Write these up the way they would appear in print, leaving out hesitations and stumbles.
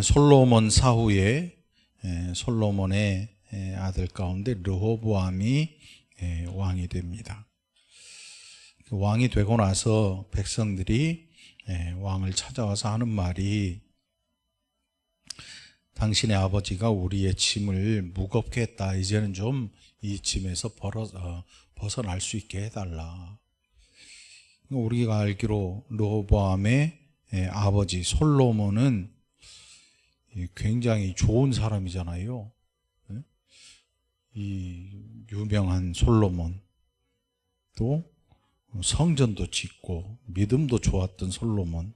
솔로몬 사후에 솔로몬의 아들 가운데 르호보암이 왕이 됩니다. 왕이 되고 나서 백성들이 왕을 찾아와서 하는 말이, 당신의 아버지가 우리의 짐을 무겁게 했다. 이제는 좀 이 짐에서 벗어날 수 있게 해달라. 우리가 알기로 르호보암의 아버지 솔로몬은 굉장히 좋은 사람이잖아요. 이 유명한 솔로몬, 또 성전도 짓고 믿음도 좋았던 솔로몬,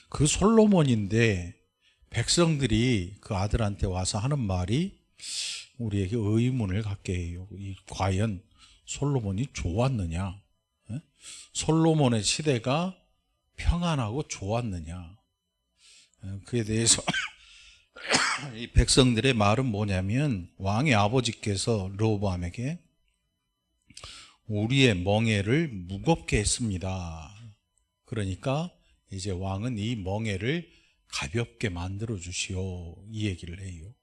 그 솔로몬인데 백성들이 그 아들한테 와서 하는 말이 우리에게 의문을 갖게 해요. 과연 솔로몬이 좋았느냐? 솔로몬의 시대가 평안하고 좋았느냐? 그에 대해서 이 백성들의 말은 뭐냐면, 왕의 아버지께서 르호보암에게 우리의 멍에를 무겁게 했습니다. 그러니까 이제 왕은 이 멍에를 가볍게 만들어 주시오, 이 얘기를 해요.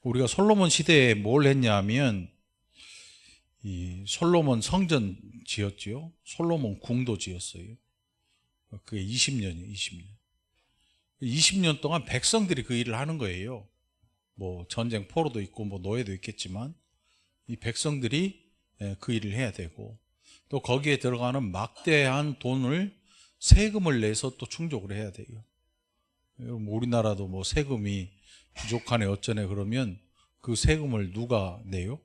우리가 솔로몬 시대에 뭘 했냐면, 이 솔로몬 성전 지었지요. 솔로몬 궁도 지었어요. 그게 20년이에요. 20년 동안 백성들이 그 일을 하는 거예요. 뭐 전쟁 포로도 있고 뭐 노예도 있겠지만 이 백성들이 그 일을 해야 되고, 또 거기에 들어가는 막대한 돈을, 세금을 내서 또 충족을 해야 돼요. 우리나라도 뭐 세금이 부족하네 어쩌네 그러면 그 세금을 누가 내요?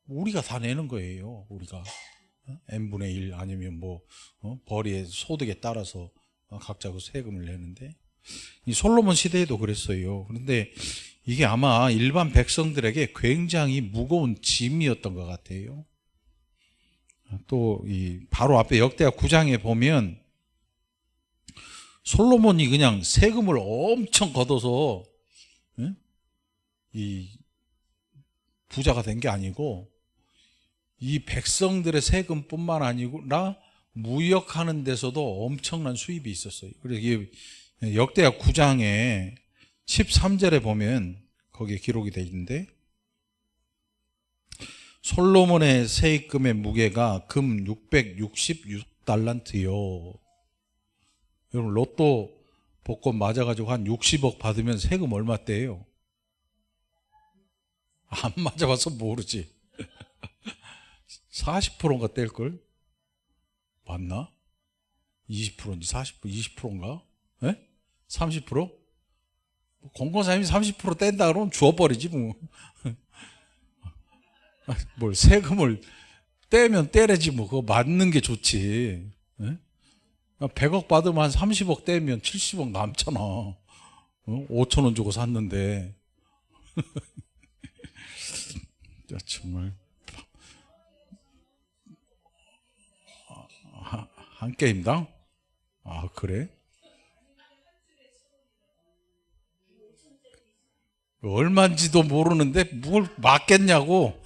우리가 다 내는 거예요. 우리가 n분의 1 아니면 뭐 벌이의 소득에 따라서 각자 그 세금을 내는데, 이 솔로몬 시대에도 그랬어요. 그런데 이게 아마 일반 백성들에게 굉장히 무거운 짐이었던 것 같아요. 또 이 바로 앞에 역대하 9장에 보면 솔로몬이 그냥 세금을 엄청 걷어서 이 부자가 된 게 아니고, 이 백성들의 세금뿐만 아니라 무역하는 데서도 엄청난 수입이 있었어요. 그래서 이게 역대하 9장에 13절에 보면 거기에 기록이 되어 있는데, 솔로몬의 세입금의 무게가 금 666달란트요. 여러분, 로또 복권 맞아가지고 한 60억 받으면 세금 얼마 떼요? 안 맞아봐서 모르지. 40%인가 뗄걸? 맞나? 20%인지 40%, 20%인가? 30%? 공무원사님이 30% 뗀다 그러면 주워버리지 뭐. 뭘 세금을 떼면 떼래지 뭐. 그거 맞는 게 좋지. 100억 받으면 한 30억 떼면 70억 남잖아. 5천 원 주고 샀는데. 정말 한 게임당? 아, 그래? 얼마인지도 모르는데 뭘 맞겠냐고.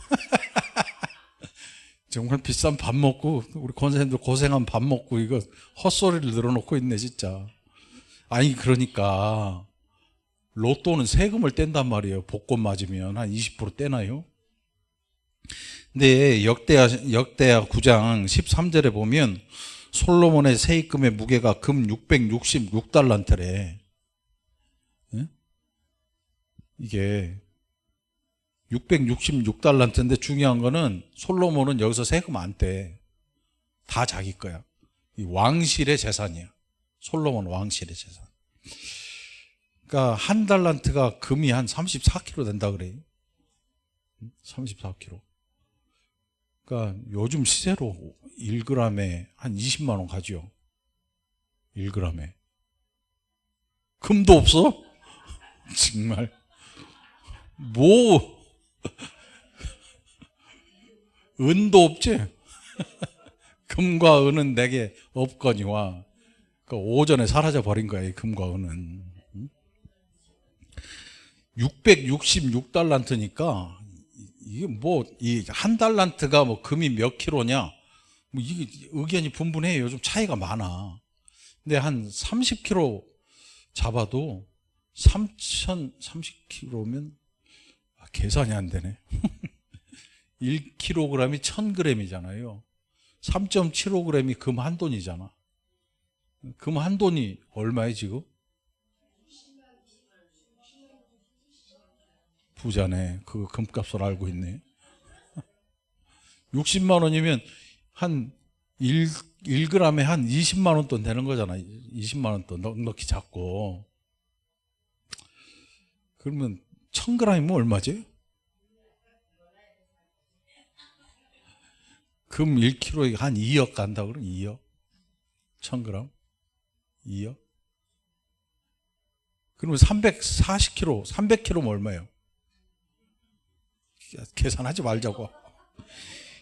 정말 비싼 밥 먹고 우리 권사님들 고생한 밥 먹고 이거 헛소리를 늘어놓고 있네 진짜. 아니, 그러니까 로또는 세금을 뗀단 말이에요. 복권 맞으면 한 20% 떼나요? 근데 역대하 9장 13절에 보면 솔로몬의 세입금의 무게가 금 666달란트래. 이게 666달란트인데 중요한 거는 솔로몬은 여기서 세금 안 떼. 다 자기 거야. 이 왕실의 재산이야. 솔로몬 왕실의 재산. 그러니까 한 달란트가 금이 한 34kg 된다 그래요. 34kg. 그러니까 요즘 시세로 1g에 한 20만 원 가죠. 1g에. 금도 없어? 정말. 뭐 은도 없지? 금과 은은 내게 없거니와. 그 오전에 사라져 버린 거야, 이 금과 은은. 666달란트니까 이게 뭐 이 한 달란트가 뭐 금이 몇 킬로냐? 뭐 이게 의견이 분분해요. 요즘 차이가 많아. 근데 한 30kg 잡아도 3,030kg면 계산이 안 되네. 1kg이 1,000g이잖아요. 3.75g이 금 한 돈이잖아. 금 한 돈이 얼마에 지금? 부자네. 그 금값을 알고 있네. 60만 원이면 한 1g에 한 20만 원 돈 되는 거잖아. 20만 원 돈 넉넉히 잡고. 그러면 1000g이면 얼마지? 금 1kg에 한 2억 간다 그러면 2억? 1000g? 2억? 그러면 340kg, 300kg면 얼마예요? 계산하지 말자고.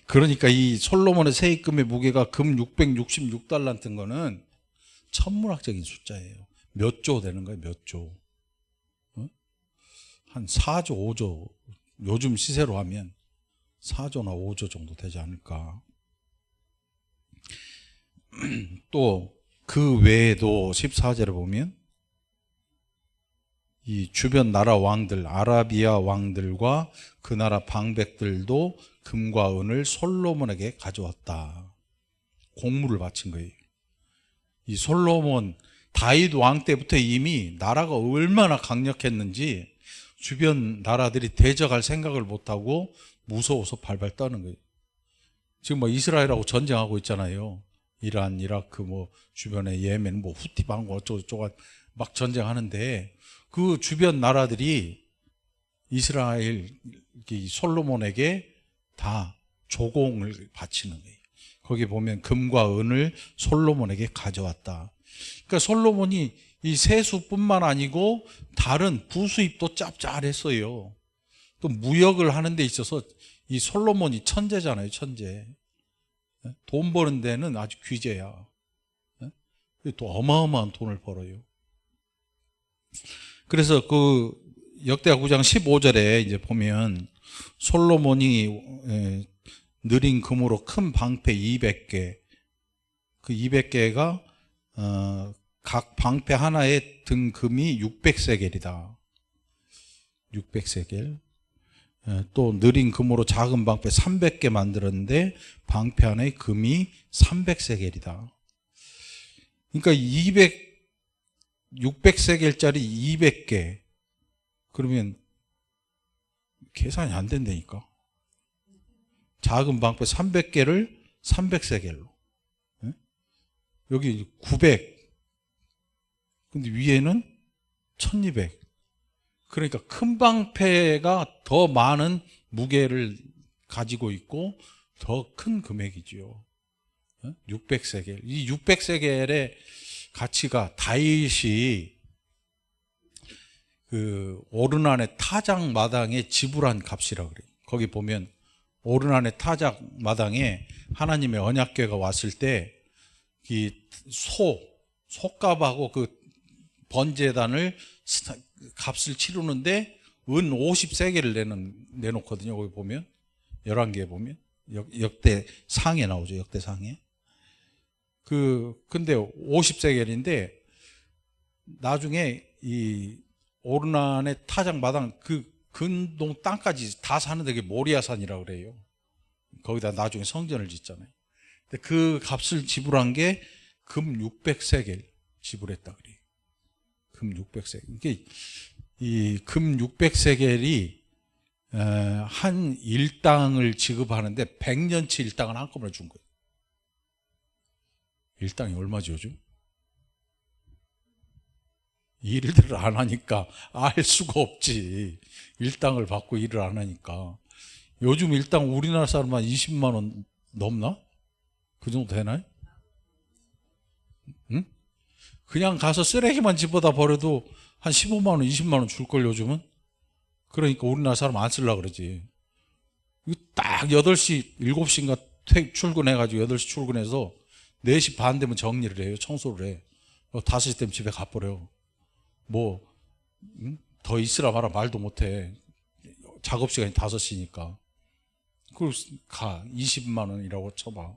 그러니까 이 솔로몬의 세입금의 무게가 금 666달란트인 거는 천문학적인 숫자예요. 몇 조 되는 거예요, 몇 조. 한 4조, 5조. 요즘 시세로 하면 4조나 5조 정도 되지 않을까. 또 그 외에도 14절에 보면 이 주변 나라 왕들, 아라비아 왕들과 그 나라 방백들도 금과 은을 솔로몬에게 가져왔다. 공물을 바친 거예요. 이 솔로몬, 다윗 왕 때부터 이미 나라가 얼마나 강력했는지 주변 나라들이 대적할 생각을 못하고 무서워서 발발 떠는 거예요. 지금 뭐 이스라엘하고 전쟁하고 있잖아요. 이란, 이라크, 뭐 주변에 예멘, 뭐 후티 방고 어쩌고저쩌고 막 전쟁하는데 그 주변 나라들이 이스라엘 솔로몬에게 다 조공을 바치는 거예요. 거기 보면 금과 은을 솔로몬에게 가져왔다. 그러니까 솔로몬이 이 세수뿐만 아니고 다른 부수입도 짭짤했어요. 또 무역을 하는 데 있어서 이 솔로몬이 천재잖아요, 천재. 돈 버는 데는 아주 귀재야. 또 어마어마한 돈을 벌어요. 그래서 그 역대하 9장 15절에 이제 보면 솔로몬이 느린 금으로 큰 방패 200개, 그 200개가 각 방패 하나에 든 금이 600세겔이다. 600세겔. 또 느린 금으로 작은 방패 300개 만들었는데 방패 하나에 금이 300세겔이다. 그러니까 600세겔짜리 200개. 그러면 계산이 안 된다니까. 작은 방패 300개를 300세겔로. 여기 900. 근데 위에는 1200. 그러니까 큰 방패가 더 많은 무게를 가지고 있고 더 큰 금액이지요. 600세겔. 이 600세겔의 가치가 다윗이 그 오르난의 타작 마당에 지불한 값이라 그래요. 거기 보면 오르난의 타작 마당에 하나님의 언약궤가 왔을 때 이 소값하고 그 번제단을 값을 치르는데 은 50세겔을 내놓거든요. 거기 보면 11개에 보면 역대상에 나오죠. 역대상에. 근데 50세겔인데 나중에 이 오르난의 타작 마당 그 근동 땅까지 다 사는데 그게 모리아산이라고 그래요. 거기다 나중에 성전을 짓잖아요. 근데 그 값을 지불한 게 금 600세겔 지불했다 그래요. 금 600세겔. 이게 이 금 600세겔이 한 일당을 지급하는데 100년치 일당을 한꺼번에 준 거예요. 일당이 얼마죠 요즘? 일을 안 하니까 알 수가 없지. 일당을 받고 일을 안 하니까. 요즘 일당 우리나라 사람 한 20만 원 넘나? 그 정도 되나요? 응? 그냥 가서 쓰레기만 집어다 버려도 한 15만 원, 20만 원 줄걸 요즘은? 그러니까 우리나라 사람 안 쓰려고 그러지. 딱 8시, 7시인가 출근해가지고 8시 출근해서 4시 반 되면 정리를 해요. 청소를 해. 5시 되면 집에 가버려. 뭐, 더 있으라 마라 말도 못해. 작업시간이 5시니까. 그리고 가. 20만 원이라고 쳐봐.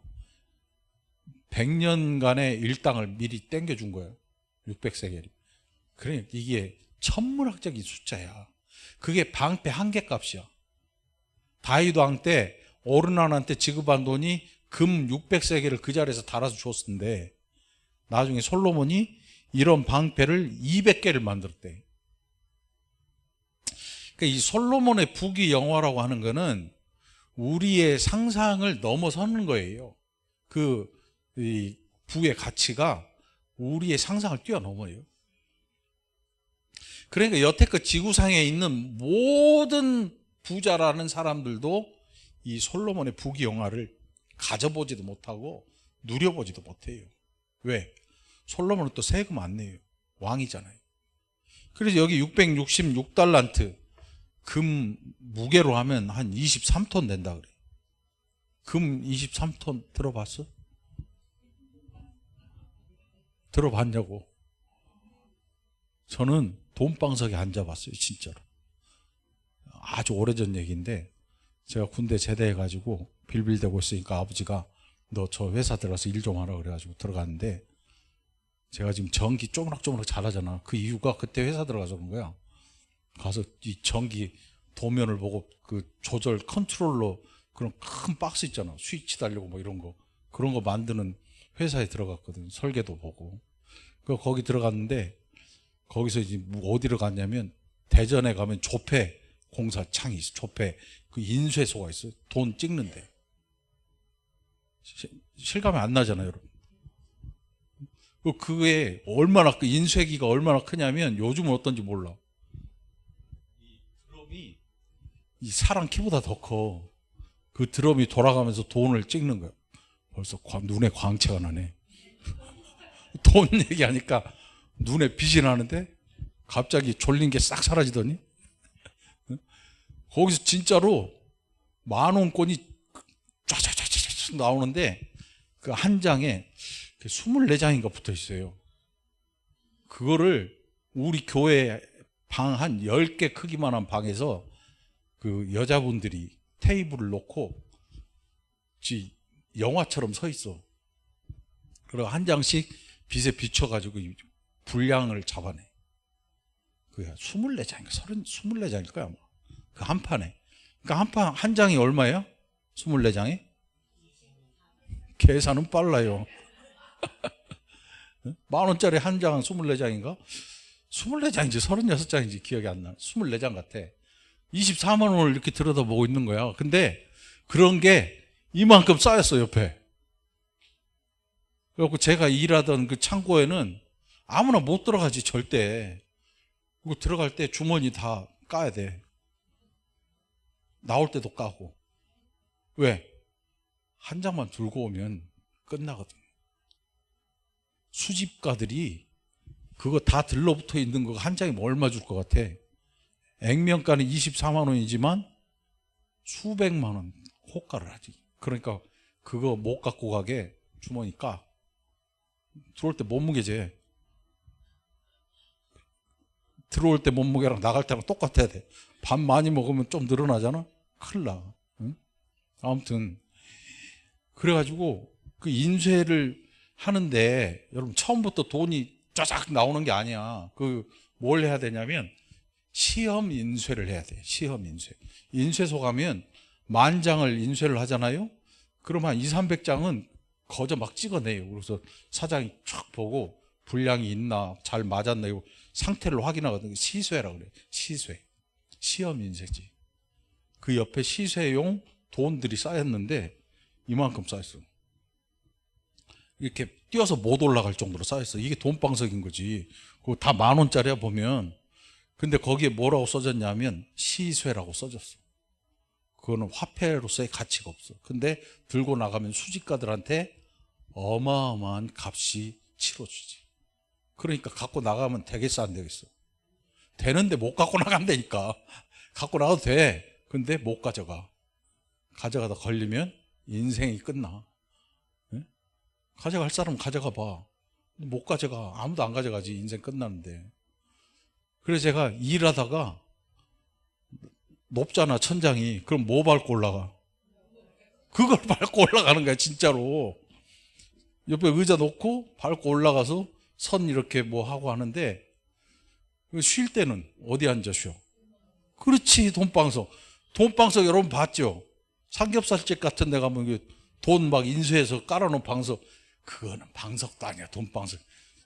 100년간의 일당을 미리 땡겨준 거예요. 600세겔이. 그래, 이게 천문학적인 숫자야. 그게 방패 한 개 값이야. 다윗 왕 때 오르난한테 지급한 돈이 금 600세겔을 그 자리에서 달아서 줬었는데 나중에 솔로몬이 이런 방패를 200개를 만들었대. 그러니까 이 솔로몬의 부귀 영화라고 하는 거는 우리의 상상을 넘어서는 거예요. 이 부의 가치가 우리의 상상을 뛰어넘어요. 그러니까 여태껏 지구상에 있는 모든 부자라는 사람들도 이 솔로몬의 부귀 영화를 가져보지도 못하고 누려보지도 못해요. 왜? 솔로몬은 또 세금 안 내요. 왕이잖아요. 그래서 여기 666달란트 금 무게로 하면 한 23톤 된다 그래. 금 23톤 들어봤어? 들어봤냐고. 저는 돈방석에 앉아봤어요. 진짜로. 아주 오래전 얘기인데 제가 군대 제대해가지고 빌빌대고 있으니까 아버지가 너 저 회사 들어가서 일 좀 하라 그래가지고 들어갔는데 제가 지금 전기 쪼무락쪼무락 잘하잖아. 그 이유가 그때 회사 들어가서 그런 거야. 가서 이 전기 도면을 보고 그 조절 컨트롤러 그런 큰 박스 있잖아. 스위치 달리고 뭐 이런 거. 그런 거 만드는 회사에 들어갔거든. 설계도 보고. 거기 들어갔는데 거기서 이제 어디로 갔냐면 대전에 가면 조폐 공사 창이 있어. 조폐 그 인쇄소가 있어. 돈 찍는데. 실감이 안 나잖아요, 여러분. 그게 얼마나 그 인쇄기가 얼마나 크냐면 요즘은 어떤지 몰라. 이 드럼이 이 사람 키보다 더 커. 그 드럼이 돌아가면서 돈을 찍는 거야. 벌써 눈에 광채가 나네. 돈 얘기하니까 눈에 빛이 나는데 갑자기 졸린 게 싹 사라지더니 거기서 진짜로 10,000원권이 쫙쫙쫙쫙 나오는데 그 한 장에 24장인가 붙어 있어요. 그거를 우리 교회 방 한 10개 크기만 한 방에서 그 여자분들이 테이블을 놓고 영화처럼 서 있어. 그리고 한 장씩 빛에 비춰가지고 분량을 잡아내. 그게 24장인가 24장일 거야 아마. 그 한 판에. 그러니까 한 장이 얼마예요? 24장에? 계산은 빨라요. 10,000원짜리 한 장은 24장인가? 24장인지 36장인지 기억이 안 나. 24장 같아. 24만 원을 이렇게 들여다보고 있는 거야. 근데 그런 게 이만큼 쌓였어, 옆에. 그래갖고 제가 일하던 그 창고에는 아무나 못 들어가지, 절대. 그리고 들어갈 때 주머니 다 까야 돼. 나올 때도 까고. 왜? 한 장만 들고 오면 끝나거든. 수집가들이 그거 다 들러붙어 있는 거 한 장이 얼마 줄 것 같아? 액면가는 24만 원이지만 수백만 원 호가를 하지. 그러니까 그거 못 갖고 가게 주머니 까. 들어올 때 몸무게 재. 들어올 때 몸무게랑 나갈 때랑 똑같아야 돼. 밥 많이 먹으면 좀 늘어나잖아? 큰일 나. 응? 아무튼 그래가지고 그 인쇄를 하는데 여러분 처음부터 돈이 쫙쫙 나오는 게 아니야. 뭘 해야 되냐면 시험 인쇄를 해야 돼. 시험 인쇄. 인쇄소 가면 10,000장을 인쇄를 하잖아요. 그럼 한 200-300장은 거저 막 찍어내요. 그래서 사장이 쫙 보고 분량이 있나 잘 맞았나 이거 상태를 확인하거든요. 시쇄라고 그래요. 시쇄. 시험 인쇄지. 그 옆에 시쇄용 돈들이 쌓였는데 이만큼 쌓였어. 이렇게 뛰어서 못 올라갈 정도로 쌓였어. 이게 돈방석인 거지. 그거 다 10,000원짜리야 보면. 근데 거기에 뭐라고 써졌냐면 시쇄라고 써졌어. 그거는 화폐로서의 가치가 없어. 근데 들고 나가면 수집가들한테 어마어마한 값이 치러주지. 그러니까 갖고 나가면 되겠어 안 되겠어? 되는데 못 갖고 나간다니까. 갖고 나가도 돼. 근데 못 가져가. 가져가다 걸리면 인생이 끝나. 네? 가져갈 사람은 가져가 봐. 못 가져가. 아무도 안 가져가지. 인생 끝나는데. 그래서 제가 일하다가 높잖아 천장이. 그럼 뭐 밟고 올라가? 그걸 밟고 올라가는 거야 진짜로. 옆에 의자 놓고 밟고 올라가서 선 이렇게 뭐 하고 하는데 쉴 때는 어디 앉아 쉬어? 그렇지, 돈방석. 돈방석 여러분 봤죠? 삼겹살집 같은 데 가면 돈 막 인수해서 깔아놓은 방석. 그거는 방석도 아니야, 돈방석.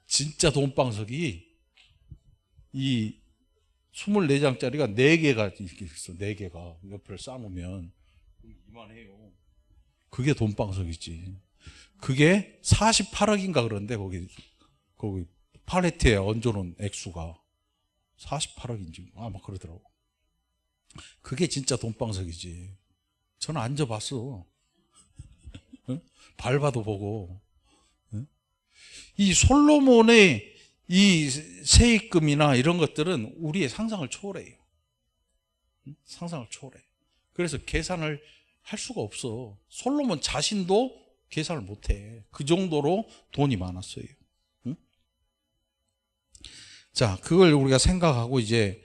진짜 돈방석이 이 24장짜리가 4개가 이렇게 있어. 4개가 옆을 쌓아놓으면 이만해요. 그게 돈방석이지. 그게 48억인가 그런데 거기 팔레트에 얹어놓은 액수가 48억인지 아마 그러더라고. 그게 진짜 돈방석이지. 저는 앉아봤어. 응? 밟아도 보고. 응? 이 솔로몬의 이 세입금이나 이런 것들은 우리의 상상을 초월해요. 응? 상상을 초월해. 그래서 계산을 할 수가 없어. 솔로몬 자신도 계산을 못해. 그 정도로 돈이 많았어요. 응? 자, 그걸 우리가 생각하고 이제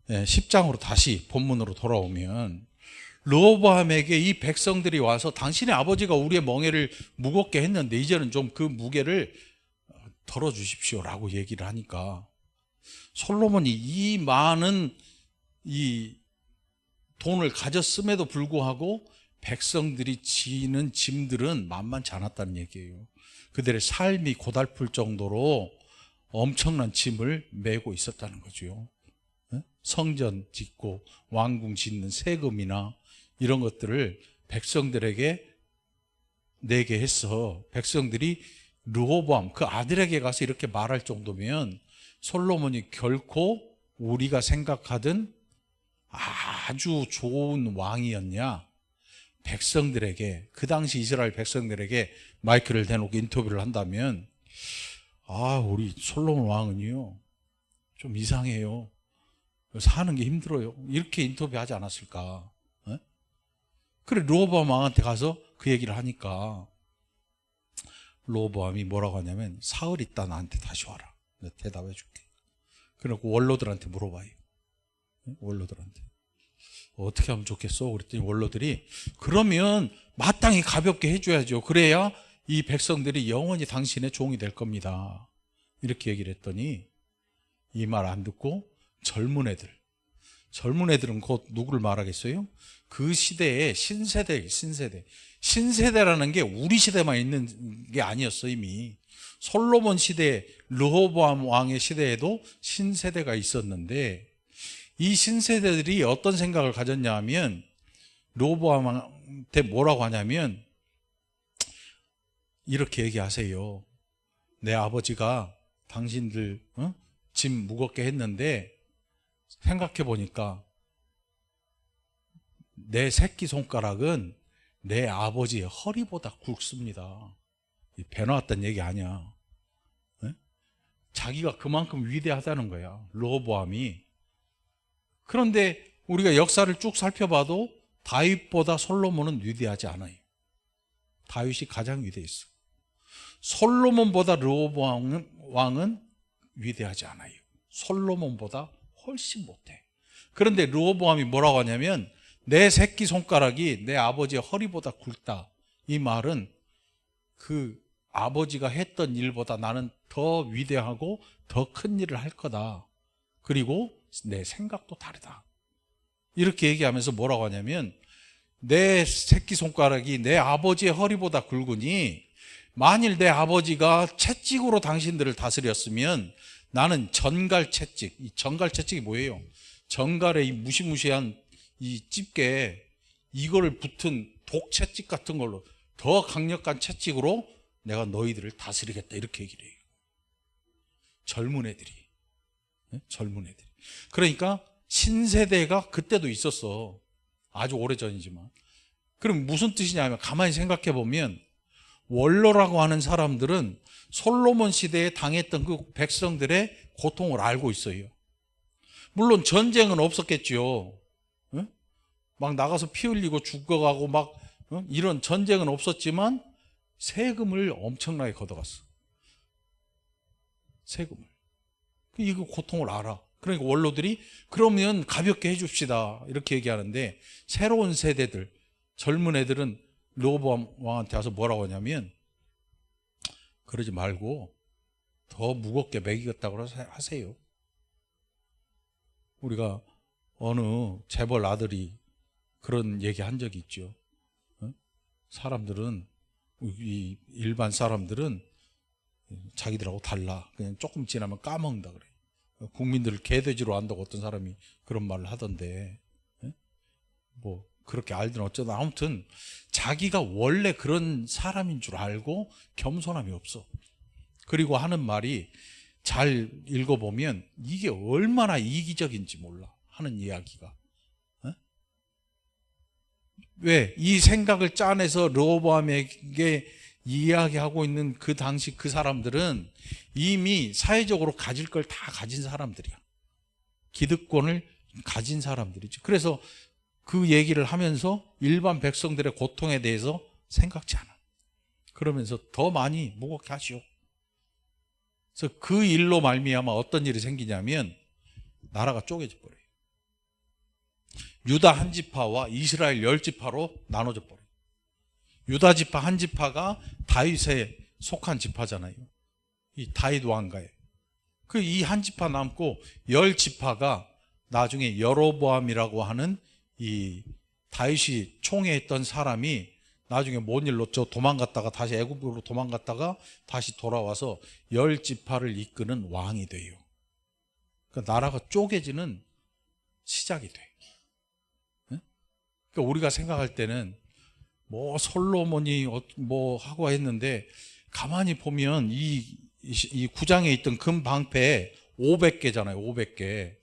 10장으로 다시 본문으로 돌아오면 르호보암에게 이 백성들이 와서 당신의 아버지가 우리의 멍에를 무겁게 했는데 이제는 좀 그 무게를 덜어주십시오라고 얘기를 하니까 솔로몬이 이 많은 이 돈을 가졌음에도 불구하고 백성들이 지는 짐들은 만만치 않았다는 얘기예요. 그들의 삶이 고달플 정도로 엄청난 짐을 메고 있었다는 거죠. 성전 짓고 왕궁 짓는 세금이나 이런 것들을 백성들에게 내게 해서 백성들이 르호보암 그 아들에게 가서 이렇게 말할 정도면 솔로몬이 결코 우리가 생각하던 아주 좋은 왕이었냐? 백성들에게, 그 당시 이스라엘 백성들에게 마이크를 대놓고 인터뷰를 한다면 우리 솔로몬 왕은요 좀 이상해요. 사는 게 힘들어요. 이렇게 인터뷰하지 않았을까? 그래, 르호보암 왕한테 가서 그 얘기를 하니까 르호보암이 뭐라고 하냐면 사흘 있다 나한테 다시 와라. 내가 대답해 줄게. 그래갖고 원로들한테 물어봐요. 원로들한테 어떻게 하면 좋겠어? 그랬더니 원로들이 그러면 마땅히 가볍게 해줘야죠. 그래야 이 백성들이 영원히 당신의 종이 될 겁니다. 이렇게 얘기를 했더니 이 말 안 듣고 젊은 애들은 곧 누구를 말하겠어요? 그 시대의 신세대라는 게 우리 시대만 있는 게 아니었어. 이미 솔로몬 시대, 르호보암 왕의 시대에도 신세대가 있었는데 이 신세대들이 어떤 생각을 가졌냐 하면 르호보암한테 뭐라고 하냐면 이렇게 얘기하세요. 내 아버지가 당신들 짐 무겁게 했는데 생각해 보니까 내 새끼손가락은 내 아버지의 허리보다 굵습니다. 배 나왔다는 얘기 아니야. 자기가 그만큼 위대하다는 거야, 르호보암이. 그런데 우리가 역사를 쭉 살펴봐도 다윗보다 솔로몬은 위대하지 않아요. 다윗이 가장 위대했어. 솔로몬보다 르호보암 왕은 위대하지 않아요. 솔로몬보다 훨씬 못해. 그런데 르호보암이 뭐라고 하냐면 내 새끼손가락이 내 아버지의 허리보다 굵다. 이 말은 그 아버지가 했던 일보다 나는 더 위대하고 더 큰 일을 할 거다. 그리고 내 생각도 다르다. 이렇게 얘기하면서 뭐라고 하냐면 내 새끼손가락이 내 아버지의 허리보다 굵으니 만일 내 아버지가 채찍으로 당신들을 다스렸으면 나는 전갈채찍, 이 전갈채찍이 뭐예요? 전갈에 이 무시무시한 이 집게 이거를 붙은 독채찍 같은 걸로 더 강력한 채찍으로 내가 너희들을 다스리겠다 이렇게 얘기를 해요. 젊은 애들이. 그러니까 신세대가 그때도 있었어. 아주 오래전이지만. 그럼 무슨 뜻이냐면 가만히 생각해 보면 원로라고 하는 사람들은 솔로몬 시대에 당했던 그 백성들의 고통을 알고 있어요. 물론 전쟁은 없었겠죠. 막 나가서 피 흘리고 죽어가고 막 이런 전쟁은 없었지만 세금을 엄청나게 걷어갔어. 세금을. 이거 고통을 알아. 그러니까 원로들이 그러면 가볍게 해줍시다 이렇게 얘기하는데 새로운 세대들, 젊은 애들은 르호보암 왕한테 와서 뭐라고 하냐면 그러지 말고 더 무겁게 매기겠다고 하세요. 우리가 어느 재벌 아들이 그런 얘기 한 적이 있죠. 사람들은, 이 일반 사람들은 자기들하고 달라. 그냥 조금 지나면 까먹는다 그래. 국민들을 개돼지로 안다고 어떤 사람이 그런 말을 하던데, 뭐 그렇게 알든 어쩌든 아무튼 자기가 원래 그런 사람인 줄 알고 겸손함이 없어. 그리고 하는 말이 잘 읽어보면 이게 얼마나 이기적인지 몰라. 하는 이야기가. 왜? 이 생각을 짜내서 르호보암에게 이야기하고 있는 그 당시 그 사람들은 이미 사회적으로 가질 걸 다 가진 사람들이야. 기득권을 가진 사람들이죠. 그래서 그 얘기를 하면서 일반 백성들의 고통에 대해서 생각지 않아. 그러면서 더 많이 무겁게 하시오. 그래서 그 일로 말미암아 어떤 일이 생기냐면 나라가 쪼개져 버려요. 유다 한 지파와 이스라엘 10지파로 나눠져 버려요. 유다 지파 한 지파가 다윗에 속한 지파잖아요. 이 다윗 왕가에. 그 이 한 지파 남고 10지파가 나중에 여로보암이라고 하는 이 다윗이 총애했던 사람이 나중에 뭔 일로 도망갔다가 다시 애굽으로 도망갔다가 다시 돌아와서 10지파를 이끄는 왕이 돼요. 그러니까 나라가 쪼개지는 시작이 돼. 그러니까 우리가 생각할 때는 뭐 솔로몬이 뭐 하고 했는데 가만히 보면 이 9장에 있던 금 방패 500개잖아요. 500개.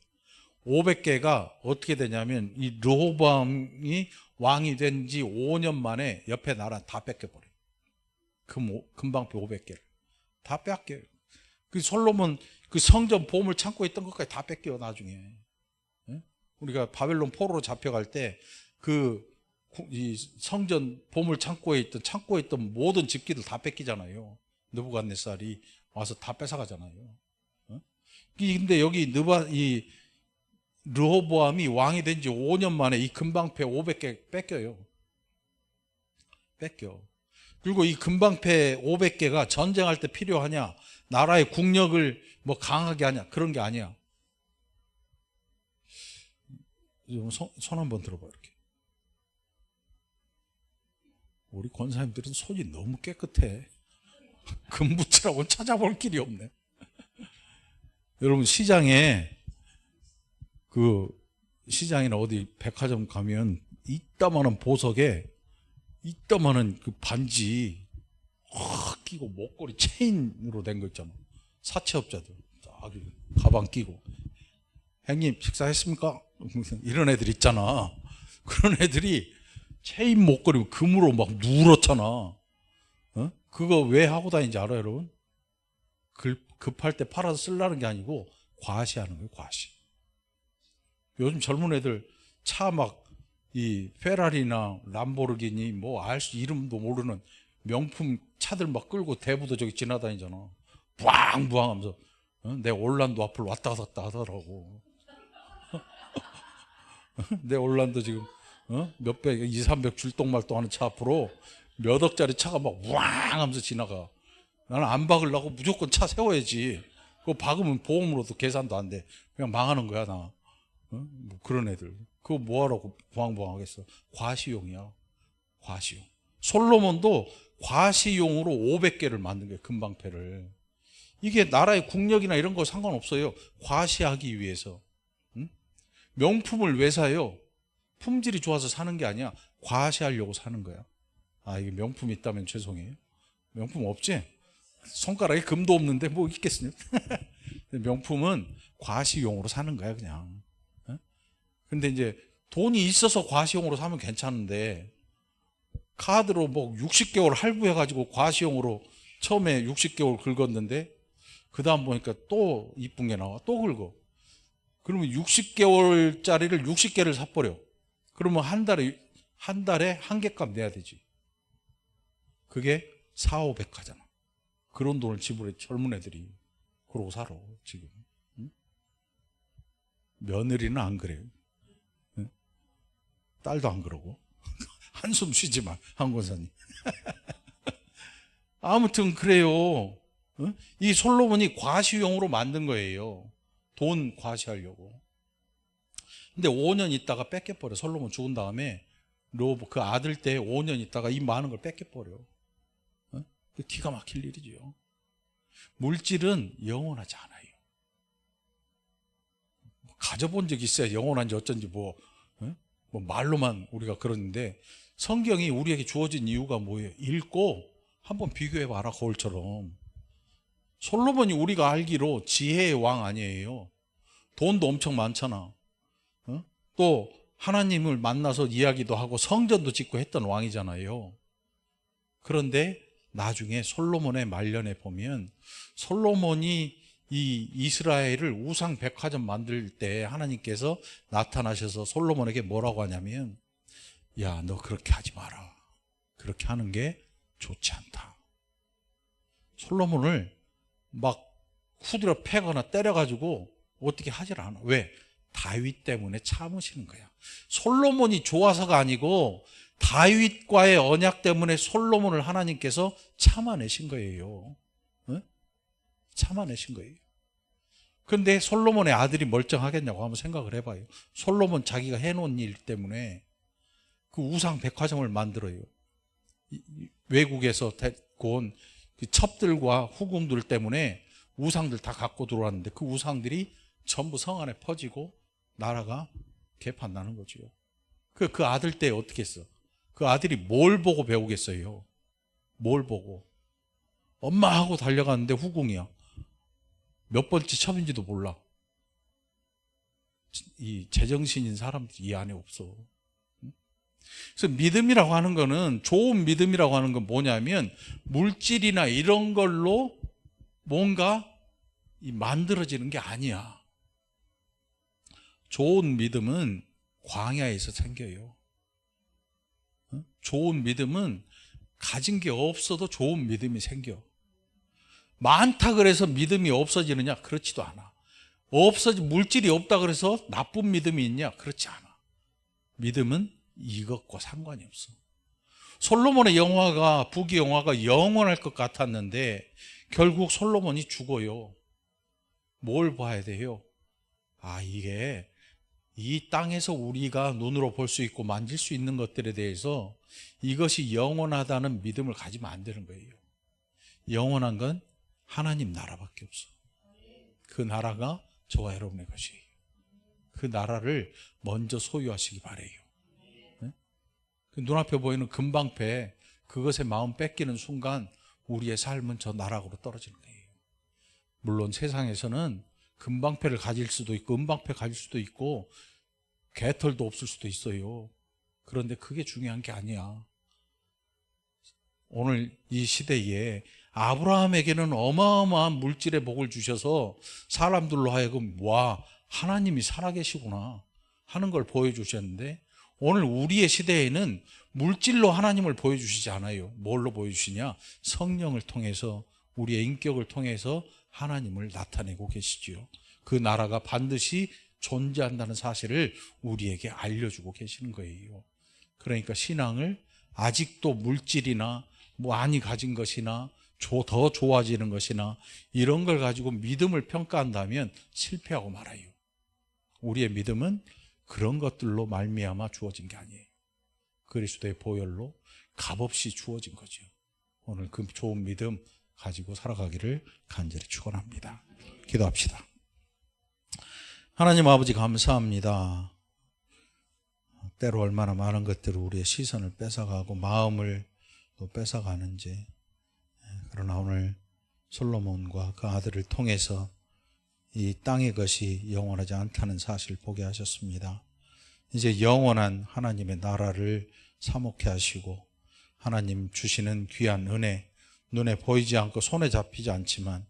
500개가 어떻게 되냐면 이 르호보암이 왕이 된 지 5년 만에 옆에 나라 다 뺏겨버려요. 금방패 500개를 다 뺏겨요. 그 솔로몬 그 성전 보물 창고에 있던 것까지 다 뺏겨요. 나중에 우리가 바벨론 포로로 잡혀갈 때 이 성전 보물 창고에 있던 모든 집기들 다 뺏기잖아요. 느부갓네살이 와서 다 뺏어가잖아요. 근데 여기 이 르호보암이 왕이 된 지 5년 만에 이 금방패 500개 뺏겨요. 뺏겨. 그리고 이 금방패 500개가 전쟁할 때 필요하냐? 나라의 국력을 뭐 강하게 하냐? 그런 게 아니야. 손 한번 들어봐, 이렇게. 우리 권사님들은 손이 너무 깨끗해. 금붙이라고는 찾아볼 길이 없네. 여러분, 시장이나 어디 백화점 가면 이따만한 보석에 이따만한 그 반지 확 끼고 목걸이 체인으로 된 거 있잖아. 사채업자들 딱 가방 끼고, 형님 식사했습니까? 이런 애들 있잖아. 그런 애들이 체인 목걸이 금으로 막 누렇잖아. 그거 왜 하고 다니는지 알아요, 여러분? 급할 때 팔아서 쓰려는 게 아니고 과시하는 거예요. 과시. 요즘 젊은 애들 차 막 이 페라리나 람보르기니 뭐 이름도 모르는 명품 차들 막 끌고 대부도 저기 지나다니잖아. 부앙부앙 하면서 내 올란도 앞을 왔다 갔다 하더라고. 내 올란도 지금 몇백, 2, 300 줄똥말똥 하는 차 앞으로 몇 억짜리 차가 막 우왕 하면서 지나가. 나는 안 박으려고 무조건 차 세워야지. 그거 박으면 보험으로도 계산도 안 돼. 그냥 망하는 거야, 나. 뭐 그런 애들. 그거 뭐하라고 부항부항 하겠어. 과시용이야. 과시용. 솔로몬도 과시용으로 500개를 만든 거예요. 금방패를. 이게 나라의 국력이나 이런 거 상관없어요. 과시하기 위해서. 명품을 왜 사요? 품질이 좋아서 사는 게 아니야. 과시하려고 사는 거야. 아, 이게 명품이 있다면 죄송해요. 명품 없지? 손가락에 금도 없는데 뭐 있겠어요? 명품은 과시용으로 사는 거야, 그냥. 근데 이제 돈이 있어서 과시용으로 사면 괜찮은데, 카드로 뭐 60개월 할부해가지고 과시용으로 처음에 60개월 긁었는데, 그 다음 보니까 또 이쁜 게 나와. 또 긁어. 그러면 60개월짜리를 60개를 사버려. 그러면 한 달에 한 개값 내야 되지. 그게 4,500 하잖아. 그런 돈을 지불해. 젊은 애들이 그러고 살아 지금. 며느리는 안 그래요. 딸도 안 그러고. 한숨 쉬지 마, 한 권사님. 아무튼 그래요. 이 솔로몬이 과시용으로 만든 거예요. 돈 과시하려고. 근데 5년 있다가 뺏겨버려. 솔로몬 죽은 다음에 그 아들 때 5년 있다가 이 많은 걸 뺏겨버려. 어? 기가 막힐 일이죠. 물질은 영원하지 않아요. 가져본 적 있어야 영원한지 어쩐지 뭐 말로만 우리가 그러는데, 성경이 우리에게 주어진 이유가 뭐예요? 읽고 한번 비교해봐라. 거울처럼. 솔로몬이 우리가 알기로 지혜의 왕 아니에요. 돈도 엄청 많잖아. 또 하나님을 만나서 이야기도 하고 성전도 짓고 했던 왕이잖아요. 그런데 나중에 솔로몬의 말년에 보면, 솔로몬이 이 이스라엘을 우상 백화점 만들 때 하나님께서 나타나셔서 솔로몬에게 뭐라고 하냐면, 야, 너 그렇게 하지 마라. 그렇게 하는 게 좋지 않다. 솔로몬을 막 후드려 패거나 때려가지고 어떻게 하질 않아. 왜? 다윗 때문에 참으시는 거야. 솔로몬이 좋아서가 아니고 다윗과의 언약 때문에 솔로몬을 하나님께서 참아내신 거예요. 참아내신 거예요. 그런데 솔로몬의 아들이 멀쩡하겠냐고 한번 생각을 해봐요. 솔로몬 자기가 해놓은 일 때문에 그 우상 백화점을 만들어요. 외국에서 데리고 온 그 첩들과 후궁들 때문에 우상들 다 갖고 들어왔는데, 그 우상들이 전부 성 안에 퍼지고 나라가 개판 나는 거죠. 그 아들 때 어떻게 했어? 그 아들이 뭘 보고 배우겠어요? 뭘 보고? 엄마하고 달려갔는데 후궁이야. 몇 번째 첩인지도 몰라. 이 제정신인 사람들이 이 안에 없어. 그래서 믿음이라고 하는 거는, 좋은 믿음이라고 하는 건 뭐냐면, 물질이나 이런 걸로 뭔가 만들어지는 게 아니야. 좋은 믿음은 광야에서 생겨요. 좋은 믿음은 가진 게 없어도 좋은 믿음이 생겨. 많다 그래서 믿음이 없어지느냐? 그렇지도 않아. 물질이 없다 그래서 나쁜 믿음이 있냐? 그렇지 않아. 믿음은 이것과 상관이 없어. 솔로몬의 영화가, 부귀 영화가 영원할 것 같았는데 결국 솔로몬이 죽어요. 뭘 봐야 돼요? 이게 이 땅에서 우리가 눈으로 볼 수 있고 만질 수 있는 것들에 대해서 이것이 영원하다는 믿음을 가지면 안 되는 거예요. 영원한 건 하나님 나라밖에 없어. 그 나라가 저와 여러분의 것이에요. 그 나라를 먼저 소유하시기 바라요. 그 눈앞에 보이는 금방패, 그것에 마음 뺏기는 순간 우리의 삶은 저 나락으로 떨어지는 거예요. 물론 세상에서는 금방패를 가질 수도 있고 은방패 가질 수도 있고 개털도 없을 수도 있어요. 그런데 그게 중요한 게 아니야. 오늘 이 시대에 아브라함에게는 어마어마한 물질의 복을 주셔서 사람들로 하여금 와, 하나님이 살아계시구나 하는 걸 보여주셨는데, 오늘 우리의 시대에는 물질로 하나님을 보여주시지 않아요. 뭘로 보여주시냐? 성령을 통해서, 우리의 인격을 통해서 하나님을 나타내고 계시지요. 그 나라가 반드시 존재한다는 사실을 우리에게 알려주고 계시는 거예요. 그러니까 신앙을 아직도 물질이나 많이 가진 것이나 더 좋아지는 것이나 이런 걸 가지고 믿음을 평가한다면 실패하고 말아요. 우리의 믿음은 그런 것들로 말미암아 주어진 게 아니에요. 그리스도의 보혈로 값없이 주어진 거죠. 오늘 그 좋은 믿음 가지고 살아가기를 간절히 축원합니다. 기도합시다. 하나님 아버지, 감사합니다. 때로 얼마나 많은 것들을 우리의 시선을 뺏어가고 마음을 또 뺏어가는지. 그러나 오늘 솔로몬과 그 아들을 통해서 이 땅의 것이 영원하지 않다는 사실을 보게 하셨습니다. 이제 영원한 하나님의 나라를 사모케 하시고, 하나님 주시는 귀한 은혜, 눈에 보이지 않고 손에 잡히지 않지만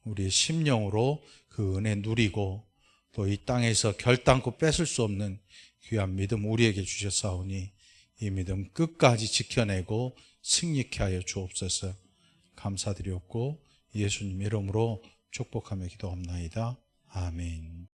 우리의 심령으로 그 은혜 누리고, 또 이 땅에서 결단코 뺏을 수 없는 귀한 믿음 우리에게 주셨사오니 이 믿음 끝까지 지켜내고 승리케 하여 주옵소서. 감사드리옵고 예수님 이름으로 축복하며 기도합나이다. 아멘.